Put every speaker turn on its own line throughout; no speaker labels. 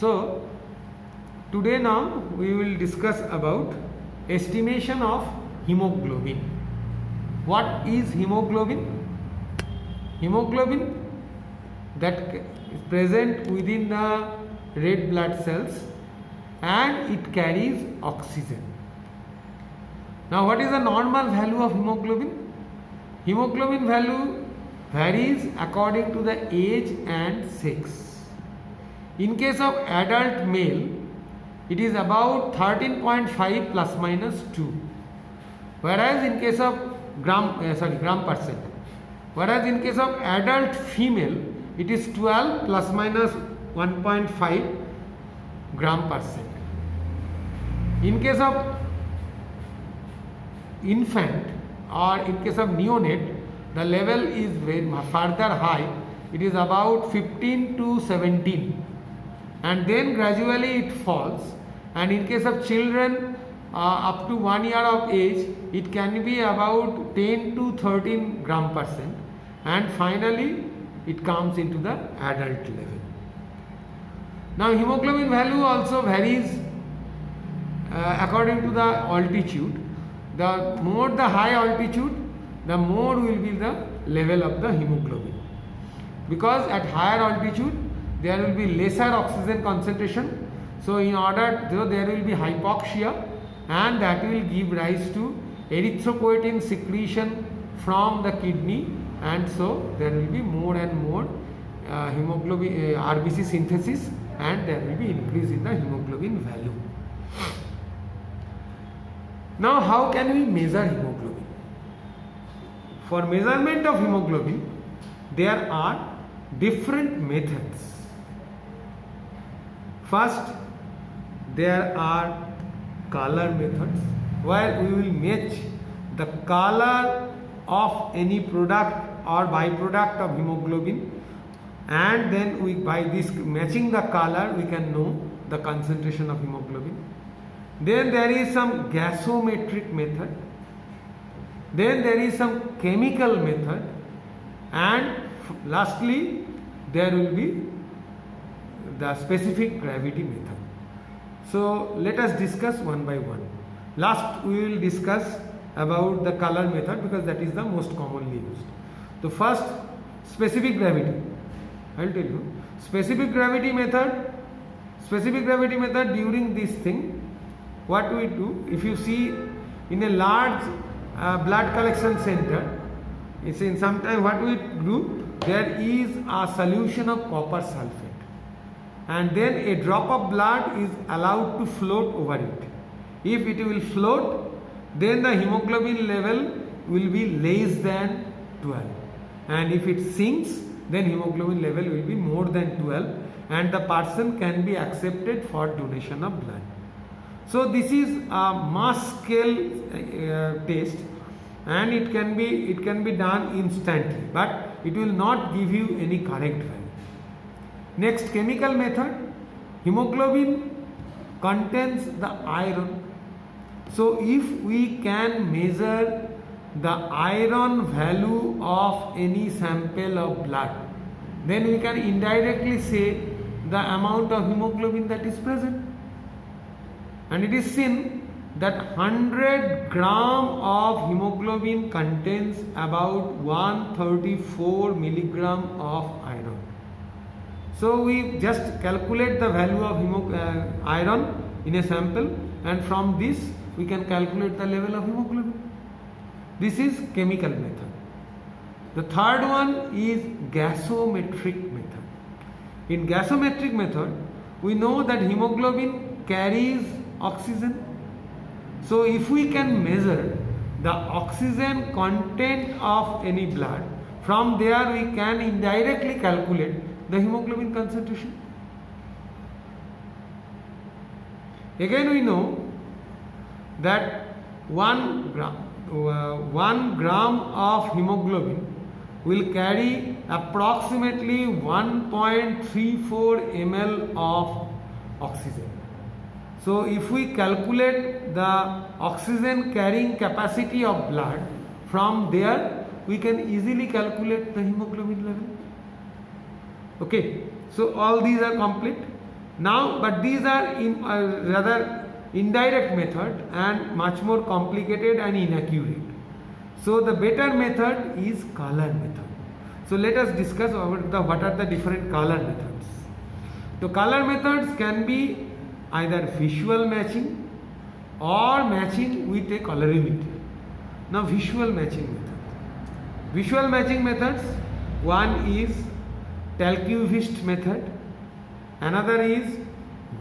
So today now we will discuss about estimation of hemoglobin. What is hemoglobin? Hemoglobin that is present within the red blood cells and it carries oxygen. Now what is the normal value of hemoglobin? Hemoglobin value varies according to the age and sex. In case of adult male, it is about 13.5 plus minus 2. Whereas in case of gram percent. Whereas in case of adult female, it is 12 plus minus 1.5 gram percent. In case of infant or in case of neonate, the level is very further high. It is about 15 to 17, and then gradually it falls. And in case of children up to 1 year of age, it can be about 10 to 13 gram percent, and finally it comes into the adult level. Now hemoglobin value also varies according to the altitude. The more the high altitude, the more will be the level of the hemoglobin, because at higher altitude there will be lesser oxygen concentration. So in order, there will be hypoxia, and that will give rise to erythropoietin secretion from the kidney, and so there will be more and more hemoglobin RBC synthesis, and there will be increase in the hemoglobin value. Now how can we measure hemoglobin? For measurement of hemoglobin, there are different methods. First, there are color methods, where we will match the color of any product or byproduct of hemoglobin, and then by this matching the color we can know the concentration of hemoglobin. Then there is some gasometric method, then there is some chemical method, and lastly there will be the specific gravity method. So let us discuss one by one. Last we will discuss about the color method, because that is the most commonly used. So first, specific gravity. I will tell you. Specific gravity method during this thing, what we do, if you see in a large blood collection center, it's in sometime what we do, there is a solution of copper sulfate, and then a drop of blood is allowed to float over it. If it will float, then the hemoglobin level will be less than 12, and if it sinks, then hemoglobin level will be more than 12, and the person can be accepted for donation of blood. So this is a mass scale test, and it can be done instantly, but it will not give you any correct value. Next, chemical method. Hemoglobin contains the iron. So if we can measure the iron value of any sample of blood, then we can indirectly say the amount of hemoglobin that is present. And it is seen that 100 gram of hemoglobin contains about 134 milligram of iron. So we just calculate the value of iron in a sample, and from this we can calculate the level of hemoglobin. This is chemical method. The third one is gasometric method. In gasometric method, we know that hemoglobin carries oxygen. So if we can measure the oxygen content of any blood, from there we can indirectly calculate the hemoglobin concentration. Again we know that 1 gram of hemoglobin will carry approximately 1.34 ml of oxygen. So if we calculate the oxygen carrying capacity of blood, from there we can easily calculate the hemoglobin level. Okay, so all these are complete. Now, but these are in rather indirect method and much more complicated and inaccurate. So the better method is color method. So let us discuss what are the different color methods. So color methods can be either visual matching or matching with a colorimeter. Now visual matching method. Visual matching methods, one is Tolkien method, another is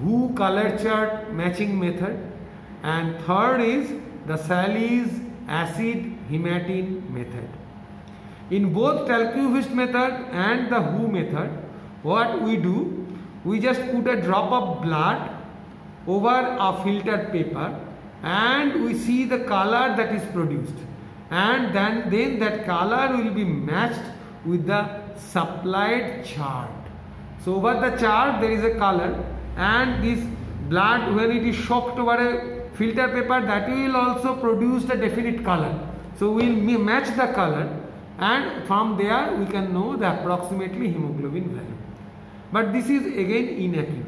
Wu color chart matching method, and third is the Sally's acid hematine method. In both Tolkien method and the Wu method, what we do, we just put a drop of blood over a filtered paper and we see the color that is produced, and then that color will be matched with the supplied chart. So over the chart there is a color, and this blood, when it is soaked over a filter paper, that will also produce a definite color. So we will match the color, and from there we can know the approximately hemoglobin value. But this is again inaccurate.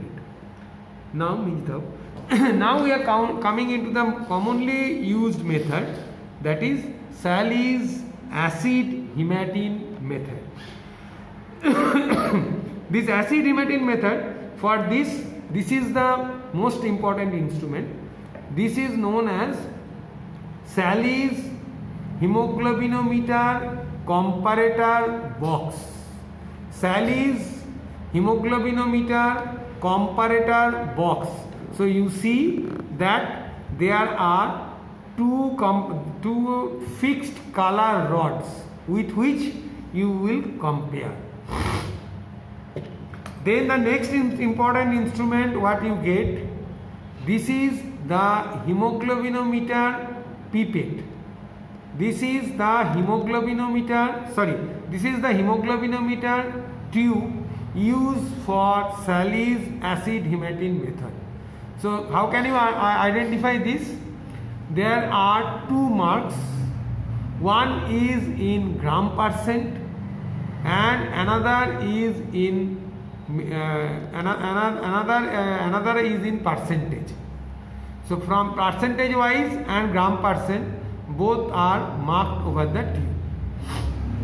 Now now we are coming into the commonly used method, that is Sally's acid hematine method. This acid hematine method, for this is the most important instrument. This is known as Sally's hemoglobinometer comparator box. Sally's hemoglobinometer comparator box. So you see that there are two fixed color rods with which you will compare. Then the next important instrument what you get, this is the hemoglobinometer pipette. This is the hemoglobinometer tube used for Sally's acid hematine method. So how can you identify this? There are two marks. One is in gram percent and another is in another is in percentage. So from percentage wise and gram percent, both are marked over the tube.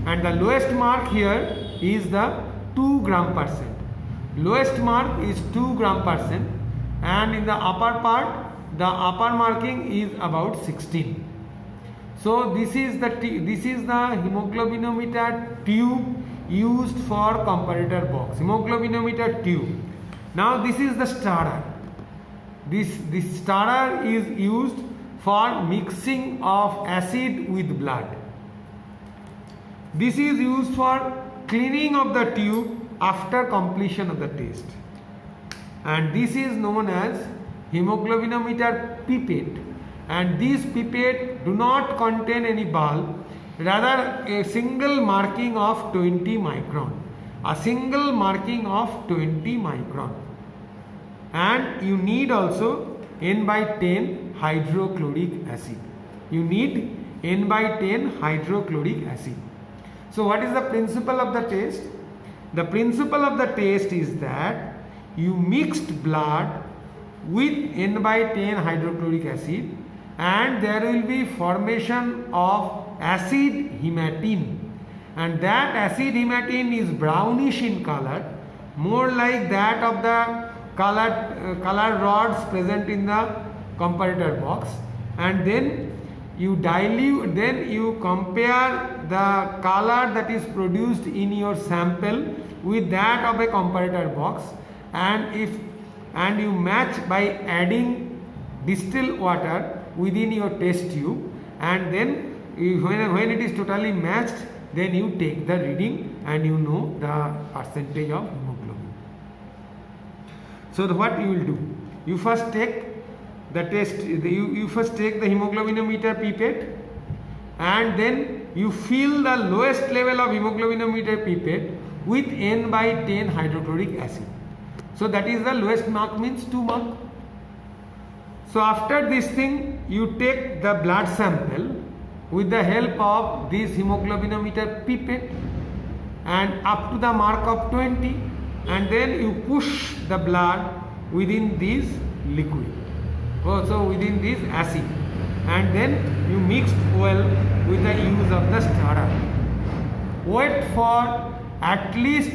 And the lowest mark here is the 2 gram percent. Lowest mark is 2 gram percent, and in the upper part, the upper marking is about 16. So this is the hemoglobinometer tube used for comparator box. Hemoglobinometer tube. Now this is the stirrer. This stirrer is used for mixing of acid with blood. This is used for cleaning of the tube after completion of the test. And this is known as hemoglobinometer pipette. And these pipette do not contain any bulb, rather a single marking of 20 micron. A single marking of 20 micron. And you need also N/10 hydrochloric acid. You need N/10 hydrochloric acid. So what is the principle of the test? The principle of the test is that you mixed blood with N/10 hydrochloric acid, and there will be formation of acid hematine, and that acid hematine is brownish in color, more like that of the color rods present in the comparator box. And then you dilute, then you compare the color that is produced in your sample with that of a comparator box, and you match by adding distilled water within your test tube, and then when it is totally matched, then you take the reading and you know the percentage of hemoglobin. So what you will do, you first take the test, you first take the hemoglobinometer pipette, and then you fill the lowest level of hemoglobinometer pipette with N/10 hydrochloric acid. So that is the lowest mark, means 2 mark. So after this thing, you take the blood sample with the help of this hemoglobinometer pipette and up to the mark of 20, and then you push the blood within this liquid, also within this acid, and then you mixed well with the use of the stirrer. Wait for at least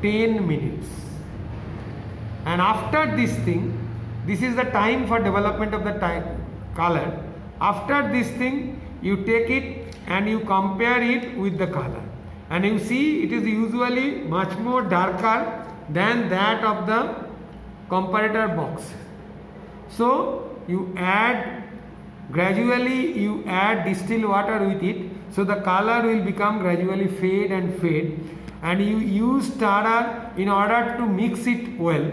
10 minutes, and after this thing, this is the time for development of the color. After this thing, you take it and you compare it with the color, and you see it is usually much more darker than that of the comparator box. So you add gradually, you add distilled water with it, so the color will become gradually fade and fade, and you use stirrer in order to mix it well,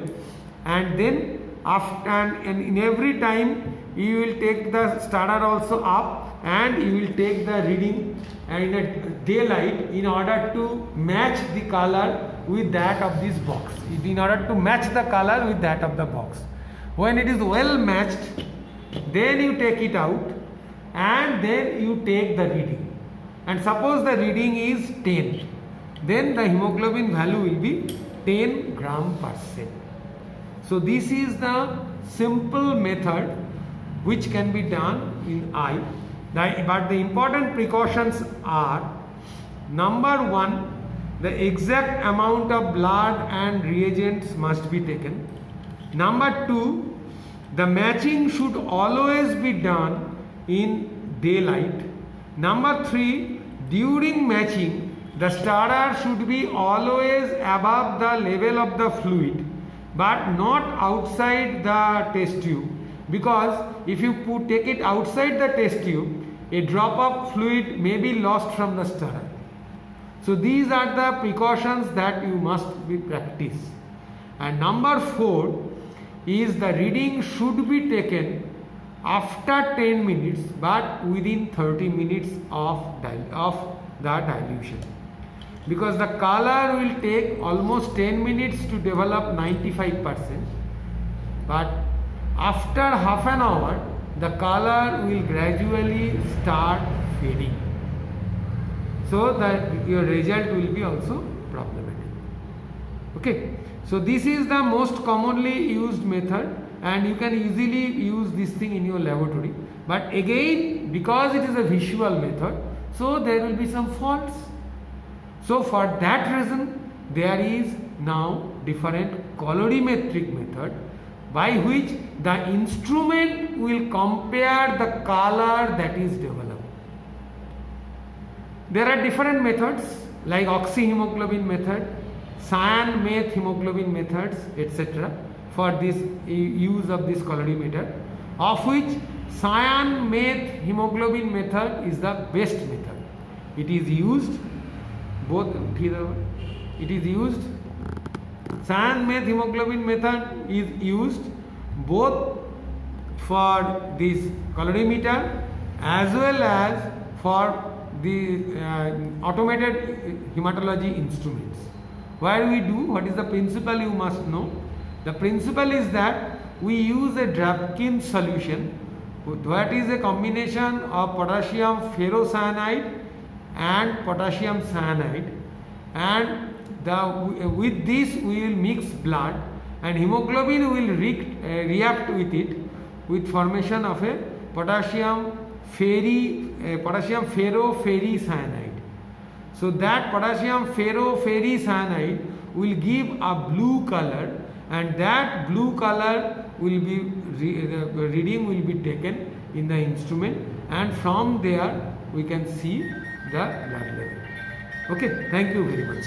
and then after and in every time you will take the stirrer also up, and you will take the reading in a daylight in order to match the color with that of this box, in order to match the color with that of the box. When it is well matched, then you take it out and then you take the reading, and suppose the reading is 10, then the hemoglobin value will be 10 gram per cell. So this is the simple method which can be done in eye. But the important precautions are: number one, the exact amount of blood and reagents must be taken. Number two, the matching should always be done in daylight. Number three, during matching, the stirrer should be always above the level of the fluid, but not outside the test tube, because if you take it outside the test tube, a drop of fluid may be lost from the stirrer. So these are the precautions that you must be practiced. And number four is the reading should be taken after 10 minutes but within 30 minutes of the dilution, because the color will take almost 10 minutes to develop 95%, but after half an hour the color will gradually start fading, so that your result will be also problematic. Okay, so this is the most commonly used method, and you can easily use this thing in your laboratory. But again, because it is a visual method, so there will be some faults. So for that reason, there is now different colorimetric method by which the instrument will compare the color that is developed. There are different methods like oxyhemoglobin method, cyan meth hemoglobin methods, etc. for this use of this colorimeter, of which cyan meth hemoglobin method is the best method. It is used cyan meth hemoglobin method is used both for this colorimeter as well as for the automated hematology instruments. Where we do, what is the principle you must know? The principle is that we use a Drapkin solution, that is a combination of potassium ferrocyanide and potassium cyanide, and with this we will mix blood, and hemoglobin will react with it with formation of a potassium ferroferricyanide. So that potassium ferroferricyanide will give a blue color, and that blue color will be the reading will be taken in the instrument, and from there we can see the blood level. Okay, thank you very much.